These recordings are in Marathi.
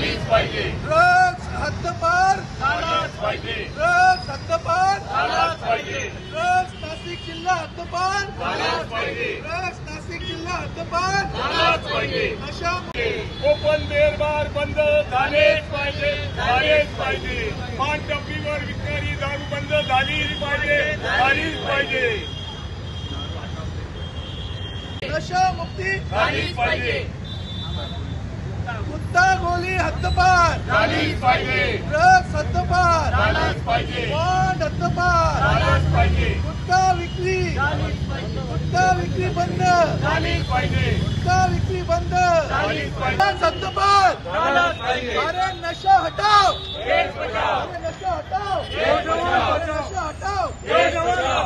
झालीच पाहिजे. ड्रग्स हद्दपार झालाच पाहिजे. ड्रग्स हद्दपार झालाच पाहिजे. ड्रग्स नाशिक जिल्हा हद्दपार झालाच पाहिजे. ड्रग्स नाशिक जिल्हा हद्दपार झालाच पाहिजे. नशा ओपन बेर बार बंद झालेच पाहिजे. झालेच पाहिजे. पान टपरीवर विकणारी दारू बंद झालीच पाहिजे. झालीच पाहिजे. नशा मुक्ती झालीच पाहिजे. गुत्ता गोली हद्दपार झालीच पाहिजे. ड्रग्स हद्दपार झालाच पाहिजे. बॉन्ड हद्दपार झालाच पाहिजे. गुटखा विक्री बंद झालीच पाहिजे. गुटखा विक्री बंद झालीच पाहिजे. हद्दपार झालाच पाहिजे. अरे नशा हटाओ देश बचाओ. अरे नशा हटाओ देश बचाओ. नशा हटाओ देश बचाओ.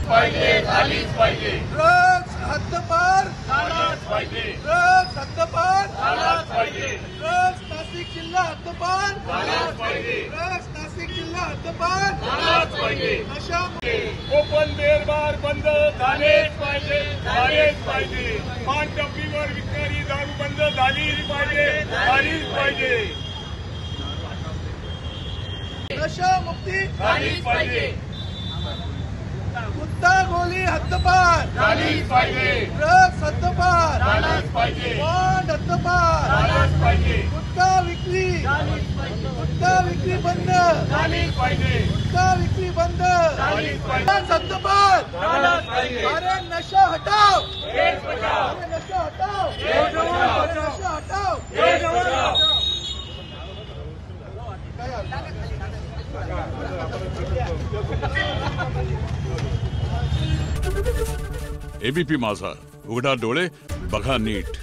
पाहिजे. झालीच पाहिजे. ड्रग्स हद्दपार झालाच पाहिजे. ड्रग्स हद्दपार झालाच पाहिजे. ड्रग्स नाशिक जिल्हा हद्दपार झालाच पाहिजे. ड्रग्स नाशिक जिल्हा हद्दपार झालाच पाहिजे. नशा ओपन बेर बार बंद झालेच पाहिजे. झालेच पाहिजे. पान टपरीवर विकणारी दारू बंद झालीच पाहिजे. झालीच पाहिजे. नशा मुक्ती झालीच पाहिजे. गुत्ता गोली हद्दपार झालीच पाहिजे. ड्रग्स हद्दपार झालाच पाहिजे. बॉन्ड हद्दपार झालाच पाहिजे. गुटखा विक्री बंद झालीच पाहिजे. गुटखा विक्री बंद झालीच पाहिजे. हद्दपार झालाच पाहिजे. अरे नशा हटाओ देश बचाओ. अरे नशा हटाओ देश बचाओ. नशा हटाओ देश बचाओ. एबीपी माझा, उघडा डोळे बघा नीट.